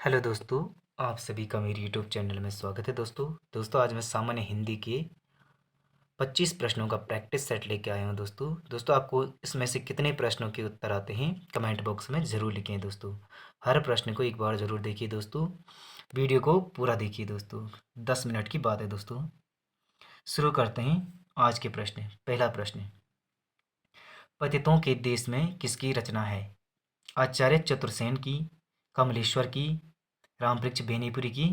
Hello दोस्तों, आप सभी का मेरे यूट्यूब चैनल में स्वागत है। दोस्तों आज मैं सामान्य हिंदी के 25 प्रश्नों का प्रैक्टिस सेट लेके आया हूँ। दोस्तों आपको इसमें से कितने प्रश्नों के उत्तर आते हैं कमेंट बॉक्स में ज़रूर लिखें। दोस्तों हर प्रश्न को एक बार ज़रूर देखिए। दोस्तों वीडियो को पूरा देखिए। दोस्तों 10 मिनट की बात है। दोस्तों शुरू करते हैं आज के प्रश्न। पहला प्रश्न, पतितों के देश में किसकी रचना है? आचार्य चतुर्सेन की, कमलेश्वर की, रामवृक्ष बेनीपुरी की,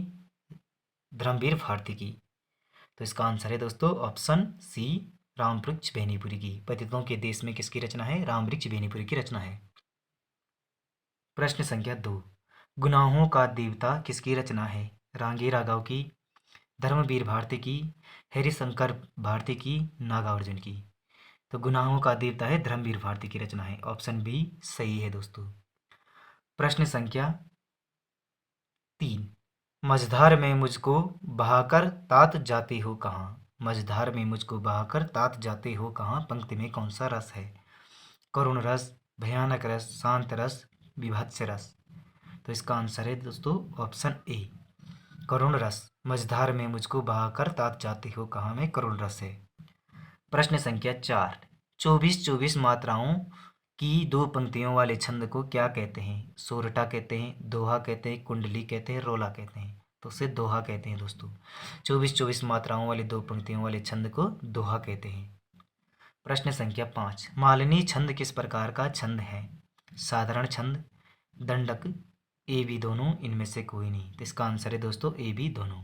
धर्मवीर भारती की। तो इसका आंसर है दोस्तों ऑप्शन सी, रामवृक्ष बेनीपुरी की। पतितों के देश में किसकी रचना है? रामवृक्ष बेनीपुरी की रचना है। प्रश्न संख्या 2, गुनाहों का देवता किसकी रचना है? रांगे राघव की, धर्मवीर भारती की, हरिशंकर भारती की, नागार्जुन की। तो गुनाहों का देवता है धर्मवीर भारती की रचना है। ऑप्शन बी सही है दोस्तों। प्रश्न संख्या 3, मझधार में मुझको बहाकर तात जाते हो कहाँ? मझधार में मुझको बहाकर तात जाते हो कहाँ पंक्ति में कौन सा रस है? करुण रस, भयानक रस, शांत रस, विभत्स रस। तो इसका आंसर है दोस्तों ऑप्शन ए, करुण रस। मझधार में मुझको बहाकर तात जाते हो कहाँ में करुण रस है। प्रश्न संख्या 4, 24-24 मात्राओं की दो पंक्तियों वाले छंद को क्या कहते हैं? सोरठा कहते हैं, दोहा कहते हैं, कुंडली कहते हैं, रोला कहते हैं। तो उसे दोहा कहते हैं दोस्तों। 24-24 मात्राओं वाले दो पंक्तियों वाले छंद को दोहा कहते हैं। प्रश्न संख्या 5, मालिनी छंद किस प्रकार का छंद है? साधारण छंद, दंडक, ए बी दोनों, इनमें से कोई नहीं। तो इसका आंसर है दोस्तों ए बी दोनों।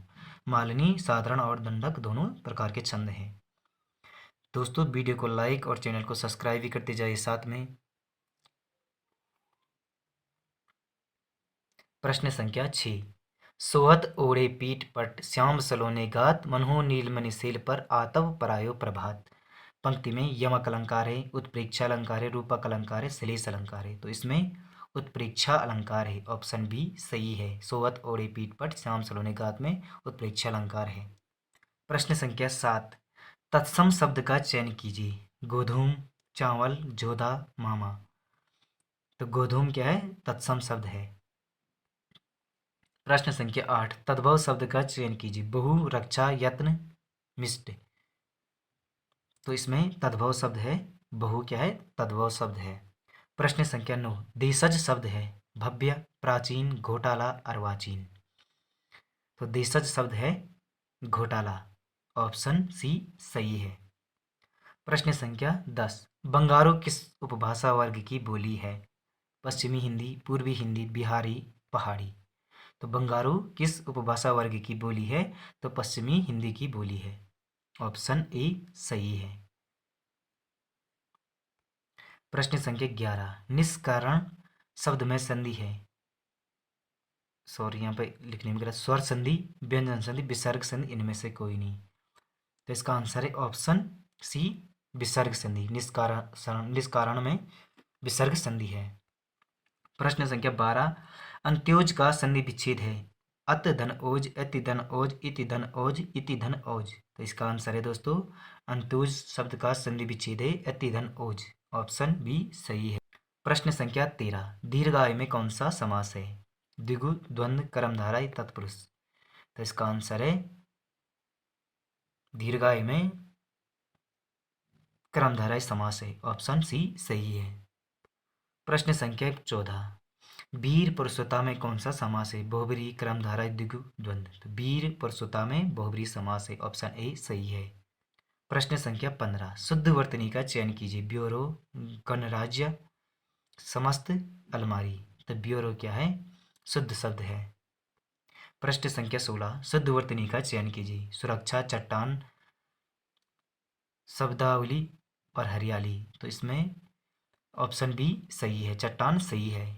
मालिनी साधारण और दंडक दोनों प्रकार के छंद हैं। दोस्तों वीडियो को लाइक और चैनल को सब्सक्राइब भी करते जाइए साथ में। प्रश्न संख्या 6, सोहत ओढ़े पीठ पट श्याम सलोने गात मनहो नीलमणि शैल पर आतव परायो प्रभात। पंक्ति में यमक अलंकार है, उत्प्रेक्षा अलंकार है, रूपक अलंकार है, श्लेष अलंकार है। तो इसमें उत्प्रेक्षा अलंकार है। ऑप्शन बी सही है। सोहत ओढ़े पीठ पट श्याम सलोने गात में उत्प्रेक्षा अलंकार है। प्रश्न संख्या 7, तत्सम शब्द का चयन कीजिए। गोधूम, चावल, जोधा, मामा। तो गोधूम क्या है? तत्सम शब्द है। प्रश्न संख्या 8, तद्भव शब्द का चयन कीजिए। बहु, रक्षा, यत्न, मिष्ट। तो इसमें तद्भव शब्द है। बहु क्या है? तद्भव शब्द है। प्रश्न संख्या 9, देशज शब्द है। भव्य, प्राचीन, घोटाला, अर्वाचीन। तो देशज शब्द है घोटाला। ऑप्शन सी सही है। प्रश्न संख्या 10, बंगारो किस उपभाषा वर्ग की बोली है? पश्चिमी हिंदी, पूर्वी हिंदी, बिहारी, पहाड़ी। तो बंगारो किस उपभाषा वर्ग की बोली है? तो पश्चिमी हिंदी की बोली है। ऑप्शन ए सही है। प्रश्न संख्या 11, निष्कारण शब्द में संधि है। सॉरी यहाँ पे लिखने में गलत। स्वर संधि, व्यंजन संधि, विसर्ग संधि, इनमें से कोई नहीं। तो इसका आंसर है ऑप्शन सी, विसर्ग संधि। निष्कारण में विसर्ग संधि है। प्रश्न संख्या 12, अंत्योज का संधि विच्छेद है। अत धन ओज, अति धन ओज, इति धन ओज, इति धन ओज। तो इसका आंसर है दोस्तों अंत्योज शब्द का संधि विच्छेद है अति धन ओज। ऑप्शन बी सही है। प्रश्न संख्या 13, दीर्घाय में कौन सा समास है? द्विगु, द्वंद्व, कर्मधारय, तत्पुरुष। तो इसका आंसर है दीर्घाय में कर्मधारय समास है। ऑप्शन सी सही है। प्रश्न संख्या 14, वीर पुरुषोत्ता में कौन सा समास है? बहुब्रीहि, कर्मधारय, द्विगु, द्वंद्व। तो वीर पुरुषोत्ता में बहुब्रीहि समास है। ऑप्शन ए सही है। प्रश्न संख्या 15, शुद्ध वर्तनी का चयन कीजिए। ब्यूरो, गणराज्य, समस्त, अलमारी। तो ब्यूरो क्या है? शुद्ध शब्द है। प्रश्न संख्या 16, शुद्ध वर्तनी का चयन कीजिए। सुरक्षा, चट्टान, शब्दावली और हरियाली। तो इसमें ऑप्शन बी सही है, चट्टान सही है।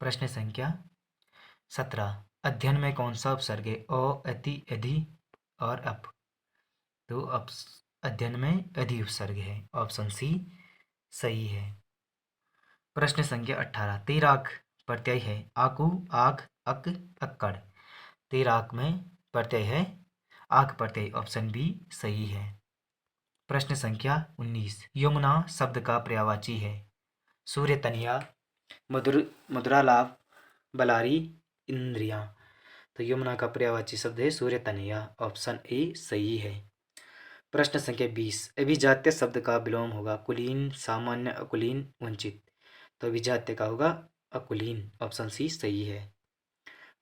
प्रश्न संख्या 17, अध्ययन में कौन सा उपसर्ग है? अ, अति, अधि और अप। तो अध्ययन में अधि उपसर्ग है। ऑप्शन सी सही है। प्रश्न संख्या 18, तैराक प्रत्यय है। आकू, आक, अक, अक्कड़। तैराक में प्रत्यय है आक प्रत्यय। ऑप्शन बी सही है। प्रश्न संख्या 19, यमुना शब्द का पर्यायवाची है। सूर्य तनिया, मधुरालाप, बलारी, इंद्रियां। तो यमुना का पर्यायवाची शब्द है सूर्य तनया। ऑप्शन ए सही है। प्रश्न संख्या 20, अभिजात्य शब्द का विलोम होगा कुलीन, सामान्य, अकुलीन, वंचित। तो अभिजात्य का होगा अकुलीन। ऑप्शन सी सही है।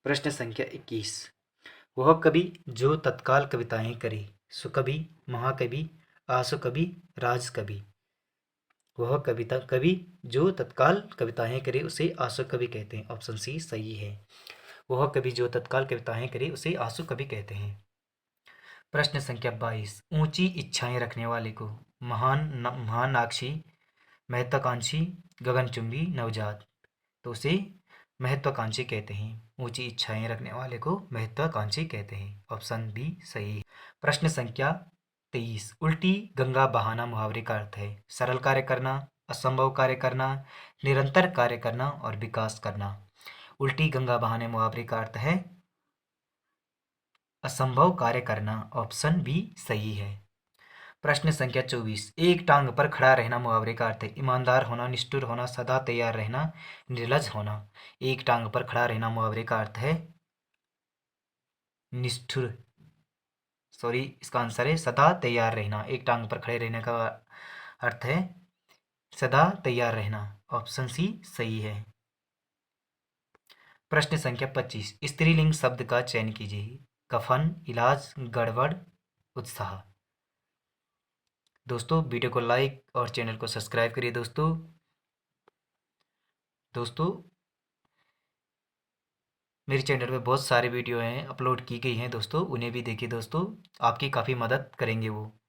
प्रश्न संख्या 21, वह कवि जो तत्काल कविताएं करे, सुकवि, महाकवि, आसुकवि, राजकवि। वह कवि जो तत्काल कविताएं करे उसे आसु कवि कहते हैं। ऑप्शन सी सही है। वह कवि जो तत्काल कविताएं करे उसे आसु कवि कहते हैं। प्रश्न संख्या 22, ऊंची इच्छाएं रखने वाले को महानाक्षी, महत्वाकांक्षी, गगनचुंबी, नवजात। तो उसे महत्वाकांक्षी कहते हैं। ऊंची इच्छाएं रखने वाले को महत्वाकांक्षी कहते हैं। ऑप्शन बी सही है। प्रश्न संख्या 23, उल्टी गंगा बहाना मुहावरे का अर्थ है सरल कार्य करना, असंभव कार्य करना, निरंतर कार्य करना और विकास करना। उल्टी गंगा बहाने मुहावरे का अर्थ है असंभव कार्य करना। ऑप्शन बी सही है। प्रश्न संख्या 24, एक टांग पर खड़ा रहना मुहावरे का अर्थ है ईमानदार होना, निष्ठुर होना, सदा तैयार रहना, निर्लज होना। एक टांग पर खड़ा रहना मुहावरे का अर्थ है निष्ठुर, सॉरी इसका आंसर है सदा तैयार रहना। एक टांग पर खड़े रहने का अर्थ है सदा तैयार रहना। ऑप्शन सी सही है। प्रश्न संख्या 25, स्त्रीलिंग शब्द का चयन कीजिए कफन, इलाज, गड़बड़, उत्साह। दोस्तों वीडियो को लाइक और चैनल को सब्सक्राइब करिए। दोस्तों मेरे चैनल पे बहुत सारे वीडियो हैं अपलोड की गई हैं दोस्तों, उन्हें भी देखिए दोस्तों, आपकी काफ़ी मदद करेंगे वो।